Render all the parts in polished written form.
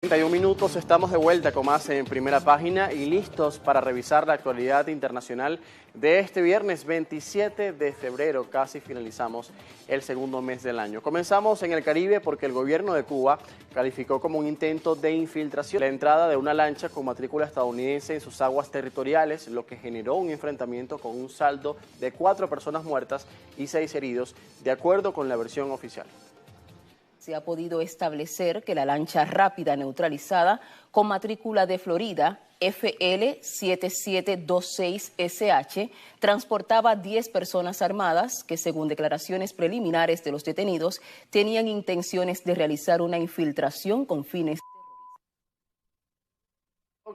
31 minutos, estamos de vuelta con más en Primera Página y listos para revisar la actualidad internacional de este viernes 27 de febrero. Casi finalizamos el segundo mes del año. Comenzamos en el Caribe porque el gobierno de Cuba calificó como un intento de infiltración la entrada de una lancha con matrícula estadounidense en sus aguas territoriales, lo que generó un enfrentamiento con un saldo de 4 personas muertas y 6 heridos, de acuerdo con la versión oficial. Se ha podido establecer que la lancha rápida neutralizada con matrícula de Florida FL7726SH transportaba 10 personas armadas que, según declaraciones preliminares de los detenidos, tenían intenciones de realizar una infiltración con fines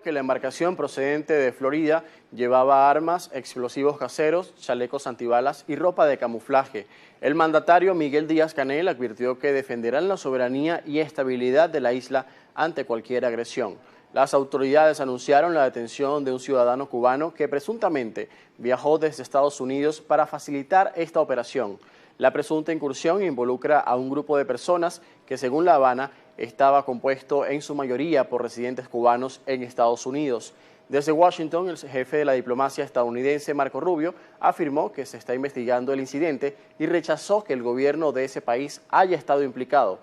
que la embarcación procedente de Florida llevaba armas, explosivos caseros, chalecos antibalas y ropa de camuflaje. El mandatario Miguel Díaz-Canel advirtió que defenderán la soberanía y estabilidad de la isla ante cualquier agresión. Las autoridades anunciaron la detención de un ciudadano cubano que presuntamente viajó desde Estados Unidos para facilitar esta operación. La presunta incursión involucra a un grupo de personas que, según La Habana, estaba compuesto en su mayoría por residentes cubanos en Estados Unidos. Desde Washington, el jefe de la diplomacia estadounidense, Marco Rubio, afirmó que se está investigando el incidente y rechazó que el gobierno de ese país haya estado implicado.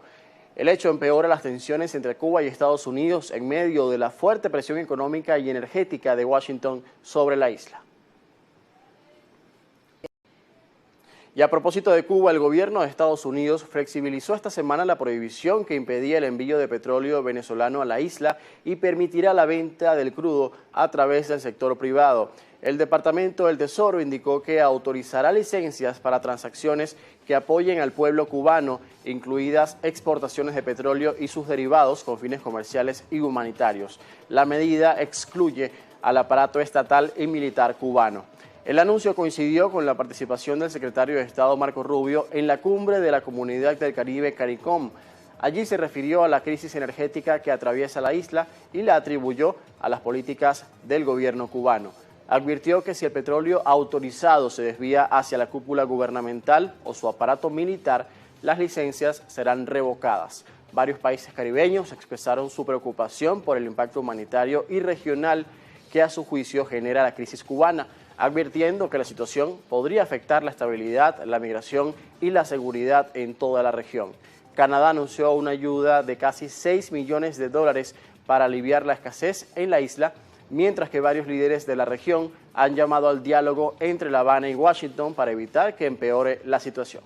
El hecho empeora las tensiones entre Cuba y Estados Unidos en medio de la fuerte presión económica y energética de Washington sobre la isla. Y a propósito de Cuba, el gobierno de Estados Unidos flexibilizó esta semana la prohibición que impedía el envío de petróleo venezolano a la isla y permitirá la venta del crudo a través del sector privado. El Departamento del Tesoro indicó que autorizará licencias para transacciones que apoyen al pueblo cubano, incluidas exportaciones de petróleo y sus derivados con fines comerciales y humanitarios. La medida excluye al aparato estatal y militar cubano. El anuncio coincidió con la participación del secretario de Estado Marco Rubio en la cumbre de la Comunidad del Caribe CARICOM. Allí se refirió a la crisis energética que atraviesa la isla y la atribuyó a las políticas del gobierno cubano. Advirtió que si el petróleo autorizado se desvía hacia la cúpula gubernamental o su aparato militar, las licencias serán revocadas. Varios países caribeños expresaron su preocupación por el impacto humanitario y regional que a su juicio genera la crisis cubana, advirtiendo que la situación podría afectar la estabilidad, la migración y la seguridad en toda la región. Canadá anunció una ayuda de casi $6 millones para aliviar la escasez en la isla, mientras que varios líderes de la región han llamado al diálogo entre La Habana y Washington para evitar que empeore la situación.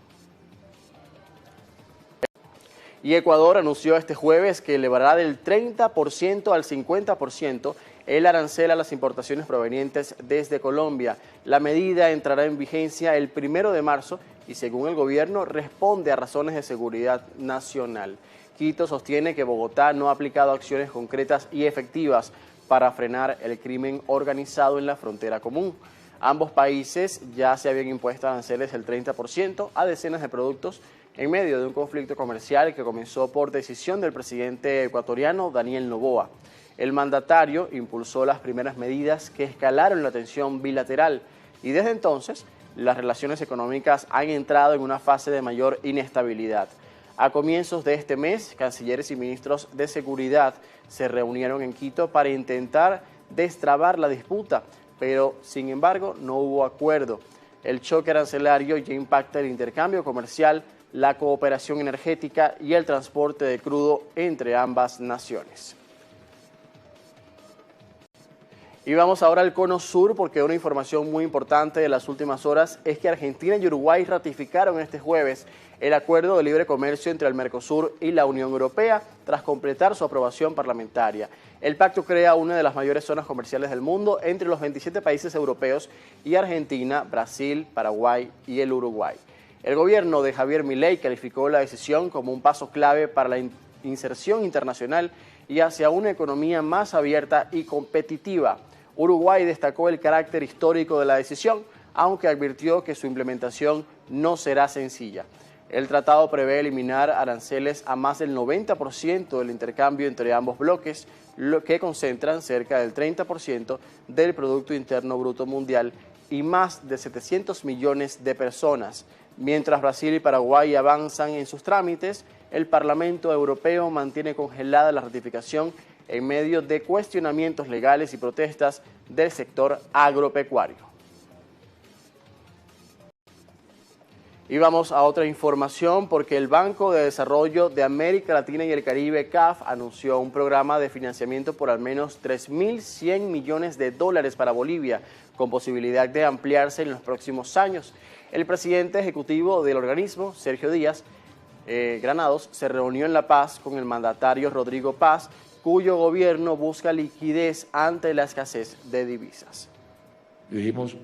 Y Ecuador anunció este jueves que elevará del 30% al 50% el arancel a las importaciones provenientes desde Colombia. La medida entrará en vigencia el 1 de marzo y, según el gobierno, responde a razones de seguridad nacional. Quito sostiene que Bogotá no ha aplicado acciones concretas y efectivas para frenar el crimen organizado en la frontera común. Ambos países ya se habían impuesto aranceles del 30% a decenas de productos en medio de un conflicto comercial que comenzó por decisión del presidente ecuatoriano Daniel Noboa. El mandatario impulsó las primeras medidas que escalaron la tensión bilateral y desde entonces las relaciones económicas han entrado en una fase de mayor inestabilidad. A comienzos de este mes, cancilleres y ministros de seguridad se reunieron en Quito para intentar destrabar la disputa, pero sin embargo no hubo acuerdo. El choque arancelario ya impacta el intercambio comercial, la cooperación energética y el transporte de crudo entre ambas naciones. Y vamos ahora al Cono Sur porque una información muy importante de las últimas horas es que Argentina y Uruguay ratificaron este jueves el acuerdo de libre comercio entre el Mercosur y la Unión Europea tras completar su aprobación parlamentaria. El pacto crea una de las mayores zonas comerciales del mundo entre los 27 países europeos y Argentina, Brasil, Paraguay y el Uruguay. El gobierno de Javier Milei calificó la decisión como un paso clave para la inserción internacional y hacia una economía más abierta y competitiva. Uruguay destacó el carácter histórico de la decisión, aunque advirtió que su implementación no será sencilla. El tratado prevé eliminar aranceles a más del 90% del intercambio entre ambos bloques, lo que concentran cerca del 30% del Producto Interno Bruto Mundial y más de 700 millones de personas. Mientras Brasil y Paraguay avanzan en sus trámites, el Parlamento Europeo mantiene congelada la ratificación en medio de cuestionamientos legales y protestas del sector agropecuario. Y vamos a otra información porque el Banco de Desarrollo de América Latina y el Caribe, CAF, anunció un programa de financiamiento por al menos 3.100 millones de dólares para Bolivia, con posibilidad de ampliarse en los próximos años. El presidente ejecutivo del organismo, Sergio Díaz Granados, se reunió en La Paz con el mandatario Rodrigo Paz, cuyo gobierno busca liquidez ante la escasez de divisas. Dijimos,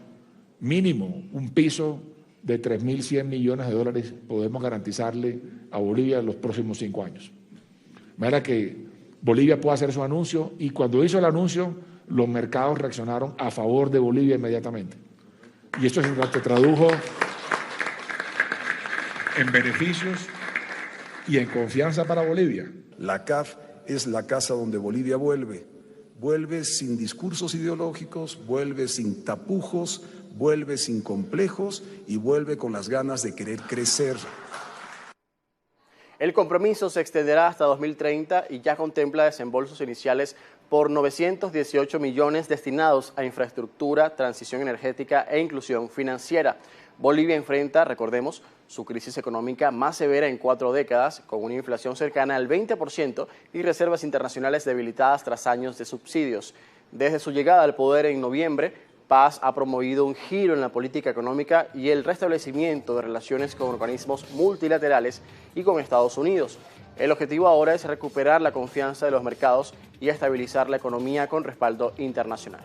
mínimo un piso de 3.100 millones de dólares podemos garantizarle a Bolivia en los próximos 5 años. De manera que Bolivia puede hacer su anuncio, y cuando hizo el anuncio, los mercados reaccionaron a favor de Bolivia inmediatamente. Y esto se tradujo en beneficios y en confianza para Bolivia. La CAF es la casa donde Bolivia vuelve. Vuelve sin discursos ideológicos, vuelve sin tapujos, vuelve sin complejos y vuelve con las ganas de querer crecer. El compromiso se extenderá hasta 2030 y ya contempla desembolsos iniciales por 918 millones destinados a infraestructura, transición energética e inclusión financiera. Bolivia enfrenta, recordemos, su crisis económica más severa en 4 décadas, con una inflación cercana al 20% y reservas internacionales debilitadas tras años de subsidios. Desde su llegada al poder en noviembre, Paz ha promovido un giro en la política económica y el restablecimiento de relaciones con organismos multilaterales y con Estados Unidos. El objetivo ahora es recuperar la confianza de los mercados y estabilizar la economía con respaldo internacional.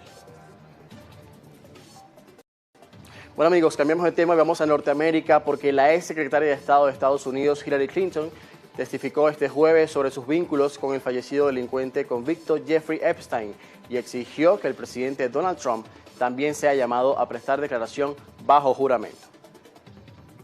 Bueno amigos, cambiamos de tema y vamos a Norteamérica porque la ex secretaria de Estado de Estados Unidos, Hillary Clinton, testificó este jueves sobre sus vínculos con el fallecido delincuente convicto Jeffrey Epstein y exigió que el presidente Donald Trump también sea llamado a prestar declaración bajo juramento.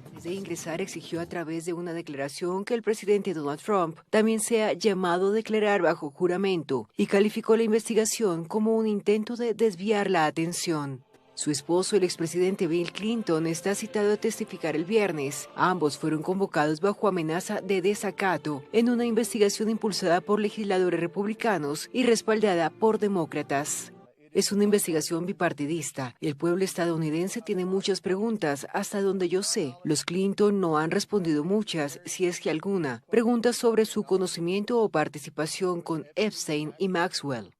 Antes de ingresar, exigió a través de una declaración que el presidente Donald Trump también sea llamado a declarar bajo juramento y calificó la investigación como un intento de desviar la atención. Su esposo, el expresidente Bill Clinton, está citado a testificar el viernes. Ambos fueron convocados bajo amenaza de desacato en una investigación impulsada por legisladores republicanos y respaldada por demócratas. Es una investigación bipartidista. El pueblo estadounidense tiene muchas preguntas. Hasta donde yo sé, los Clinton no han respondido muchas, si es que alguna, preguntas sobre su conocimiento o participación con Epstein y Maxwell.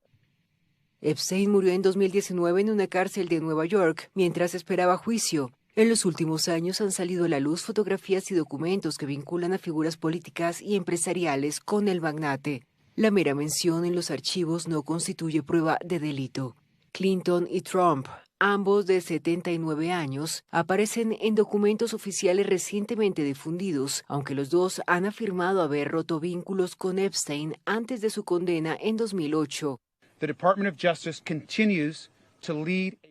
Epstein murió en 2019 en una cárcel de Nueva York mientras esperaba juicio. En los últimos años han salido a la luz fotografías y documentos que vinculan a figuras políticas y empresariales con el magnate. La mera mención en los archivos no constituye prueba de delito. Clinton y Trump, ambos de 79 años, aparecen en documentos oficiales recientemente difundidos, aunque los dos han afirmado haber roto vínculos con Epstein antes de su condena en 2008.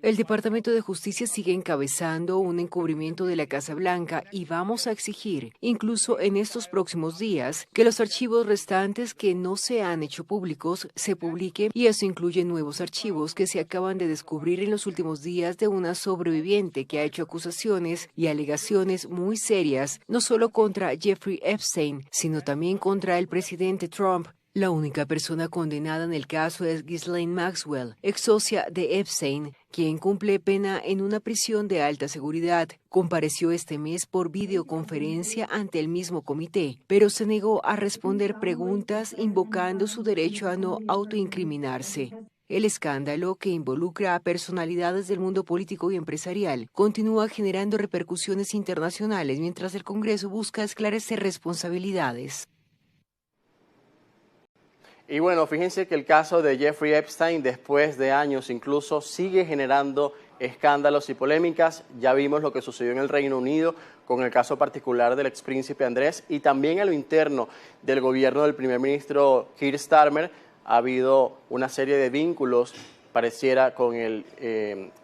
El Departamento de Justicia sigue encabezando un encubrimiento de la Casa Blanca y vamos a exigir, incluso en estos próximos días, que los archivos restantes que no se han hecho públicos se publiquen, y eso incluye nuevos archivos que se acaban de descubrir en los últimos días de una sobreviviente que ha hecho acusaciones y alegaciones muy serias, no solo contra Jeffrey Epstein, sino también contra el presidente Trump. La única persona condenada en el caso es Ghislaine Maxwell, ex socia de Epstein, quien cumple pena en una prisión de alta seguridad. Compareció este mes por videoconferencia ante el mismo comité, pero se negó a responder preguntas invocando su derecho a no autoincriminarse. El escándalo, que involucra a personalidades del mundo político y empresarial, continúa generando repercusiones internacionales mientras el Congreso busca esclarecer responsabilidades. Y bueno, fíjense que el caso de Jeffrey Epstein, después de años incluso, sigue generando escándalos y polémicas. Ya vimos lo que sucedió en el Reino Unido con el caso particular del expríncipe Andrés, y también a lo interno del gobierno del primer ministro Keir Starmer ha habido una serie de vínculos, pareciera, con el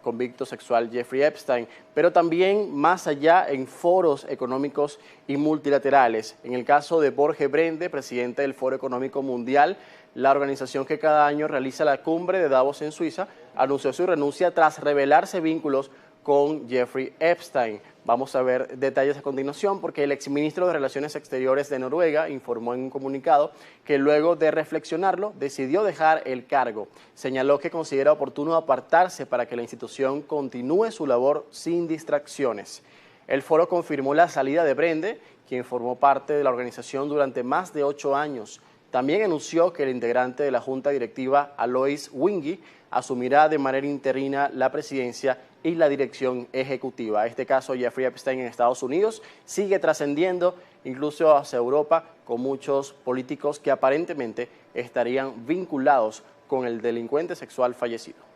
convicto sexual Jeffrey Epstein, pero también más allá en foros económicos y multilaterales. En el caso de Jorge Brende, presidente del Foro Económico Mundial, la organización que cada año realiza la cumbre de Davos en Suiza, anunció su renuncia tras revelarse vínculos con Jeffrey Epstein. Vamos a ver detalles a continuación porque el exministro de Relaciones Exteriores de Noruega informó en un comunicado que luego de reflexionarlo decidió dejar el cargo. Señaló que considera oportuno apartarse para que la institución continúe su labor sin distracciones. El foro confirmó la salida de Brende, quien formó parte de la organización durante más de 8 años. También anunció que el integrante de la Junta Directiva, Alois Wingi, asumirá de manera interina la presidencia y la dirección ejecutiva. Este caso, Jeffrey Epstein en Estados Unidos, sigue trascendiendo incluso hacia Europa, con muchos políticos que aparentemente estarían vinculados con el delincuente sexual fallecido.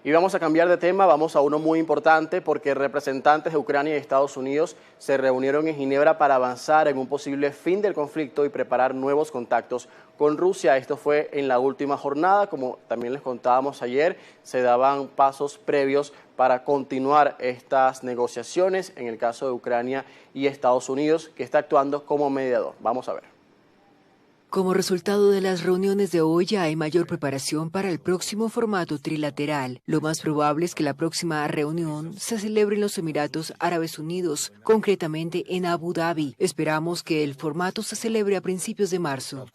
Y vamos a cambiar de tema, vamos a uno muy importante porque representantes de Ucrania y Estados Unidos se reunieron en Ginebra para avanzar en un posible fin del conflicto y preparar nuevos contactos con Rusia. Esto fue en la última jornada, como también les contábamos ayer, se daban pasos previos para continuar estas negociaciones en el caso de Ucrania y Estados Unidos, que está actuando como mediador. Vamos a ver. Como resultado de las reuniones de hoy ya hay mayor preparación para el próximo formato trilateral. Lo más probable es que la próxima reunión se celebre en los Emiratos Árabes Unidos, concretamente en Abu Dhabi. Esperamos que el formato se celebre a principios de marzo.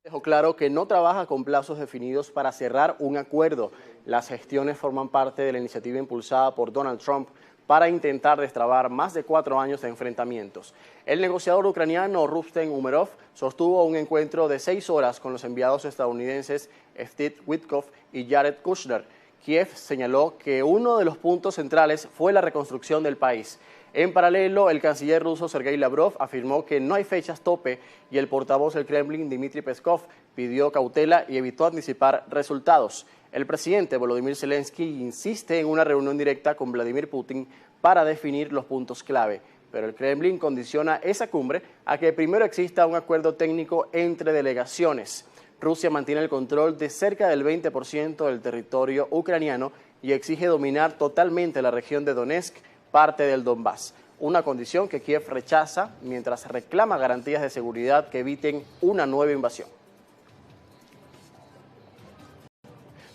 Dejó claro que no trabaja con plazos definidos para cerrar un acuerdo. Las gestiones forman parte de la iniciativa impulsada por Donald Trump para intentar destrabar más de 4 años de enfrentamientos. El negociador ucraniano Rustem Umerov sostuvo un encuentro de 6 horas con los enviados estadounidenses Steve Witkoff y Jared Kushner. Kiev señaló que uno de los puntos centrales fue la reconstrucción del país. En paralelo, el canciller ruso Sergei Lavrov afirmó que no hay fechas tope y el portavoz del Kremlin, Dmitry Peskov, pidió cautela y evitó anticipar resultados. El presidente Volodymyr Zelensky insiste en una reunión directa con Vladimir Putin para definir los puntos clave, pero el Kremlin condiciona esa cumbre a que primero exista un acuerdo técnico entre delegaciones. Rusia mantiene el control de cerca del 20% del territorio ucraniano y exige dominar totalmente la región de Donetsk, parte del Donbass, una condición que Kiev rechaza mientras reclama garantías de seguridad que eviten una nueva invasión.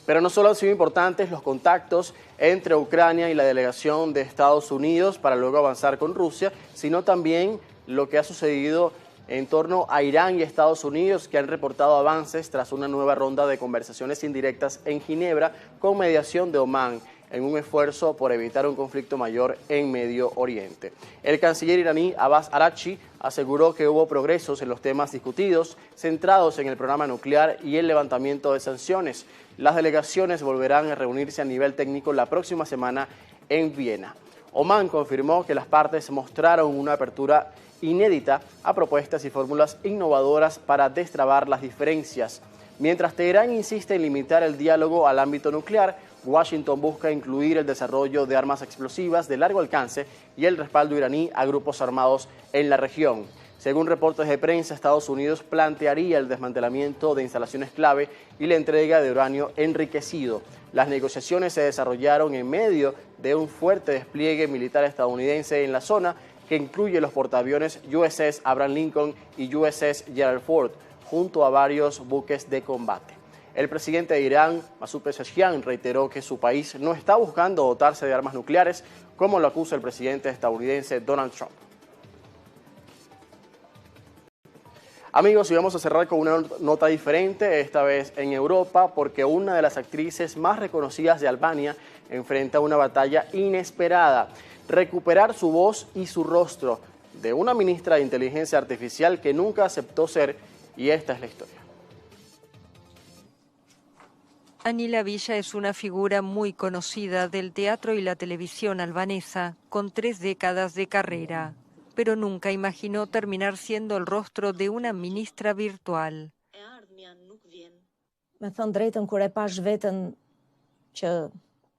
Pero no solo han sido importantes los contactos entre Ucrania y la delegación de Estados Unidos para luego avanzar con Rusia, sino también lo que ha sucedido en torno a Irán y Estados Unidos, que han reportado avances tras una nueva ronda de conversaciones indirectas en Ginebra con mediación de Omán, en un esfuerzo por evitar un conflicto mayor en Medio Oriente. El canciller iraní Abbas Araghchi aseguró que hubo progresos en los temas discutidos, centrados en el programa nuclear y el levantamiento de sanciones. Las delegaciones volverán a reunirse a nivel técnico la próxima semana en Viena. Omán confirmó que las partes mostraron una apertura inédita a propuestas y fórmulas innovadoras para destrabar las diferencias. Mientras Teherán insiste en limitar el diálogo al ámbito nuclear, Washington busca incluir el desarrollo de armas explosivas de largo alcance y el respaldo iraní a grupos armados en la región. Según reportes de prensa, Estados Unidos plantearía el desmantelamiento de instalaciones clave y la entrega de uranio enriquecido. Las negociaciones se desarrollaron en medio de un fuerte despliegue militar estadounidense en la zona, que incluye los portaaviones USS Abraham Lincoln y USS Gerald Ford, junto a varios buques de combate. El presidente de Irán, Masoud Pezeshkian, reiteró que su país no está buscando dotarse de armas nucleares, como lo acusa el presidente estadounidense Donald Trump. Amigos, y vamos a cerrar con una nota diferente, esta vez en Europa, porque una de las actrices más reconocidas de Albania enfrenta una batalla inesperada: recuperar su voz y su rostro de una ministra de inteligencia artificial que nunca aceptó ser, y esta es la historia. Anila Villa es una figura muy conocida del teatro y la televisión albanesa, con 3 décadas de carrera, pero nunca imaginó terminar siendo el rostro de una ministra virtual.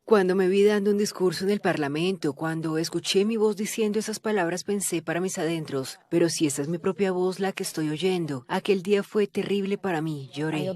Cuando me vi dando un discurso en el Parlamento, cuando escuché mi voz diciendo esas palabras, pensé para mis adentros, pero si esa es mi propia voz la que estoy oyendo, aquel día fue terrible para mí, lloré.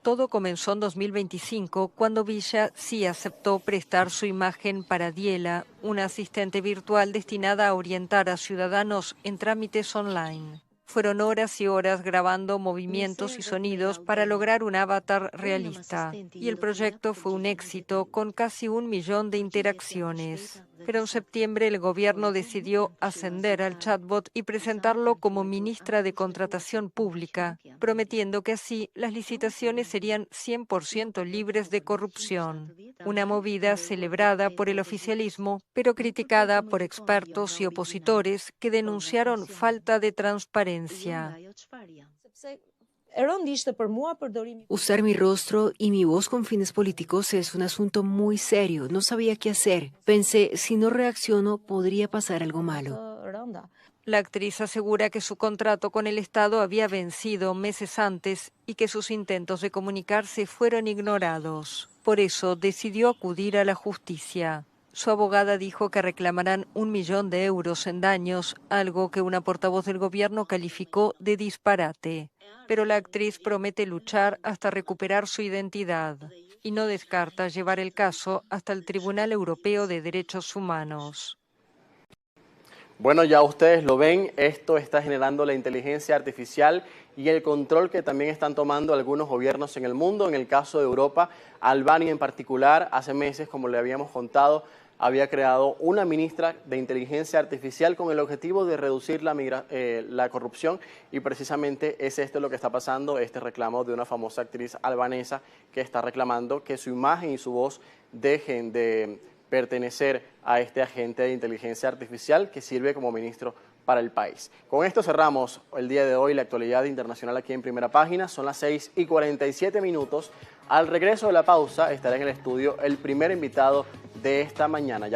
Todo comenzó en 2025, cuando Villa sí aceptó prestar su imagen para Diela, una asistente virtual destinada a orientar a ciudadanos en trámites online. Fueron horas y horas grabando movimientos y sonidos para lograr un avatar realista. Y el proyecto fue un éxito, con casi 1 millón de interacciones. Pero en septiembre el gobierno decidió ascender al chatbot y presentarlo como ministra de Contratación Pública, prometiendo que así las licitaciones serían 100% libres de corrupción. Una movida celebrada por el oficialismo, pero criticada por expertos y opositores que denunciaron falta de transparencia. Usar mi rostro y mi voz con fines políticos es un asunto muy serio. No sabía qué hacer. Pensé, si no reacciono, podría pasar algo malo. La actriz asegura que su contrato con el Estado había vencido meses antes y que sus intentos de comunicarse fueron ignorados. Por eso decidió acudir a la justicia. Su abogada dijo que reclamarán 1 millón de euros en daños, algo que una portavoz del gobierno calificó de disparate. Pero la actriz promete luchar hasta recuperar su identidad y no descarta llevar el caso hasta el Tribunal Europeo de Derechos Humanos. Bueno, ya ustedes lo ven, esto está generando la inteligencia artificial y el control que también están tomando algunos gobiernos en el mundo. En el caso de Europa, Albania en particular, hace meses, como le habíamos contado, había creado una ministra de inteligencia artificial con el objetivo de reducir la corrupción, y precisamente es esto lo que está pasando, este reclamo de una famosa actriz albanesa que está reclamando que su imagen y su voz dejen de pertenecer a este agente de inteligencia artificial que sirve como ministro para el país. Con esto cerramos el día de hoy la actualidad internacional aquí en Primera Página. Son las 6:47. Al regreso de la pausa estará en el estudio el primer invitado de esta mañana.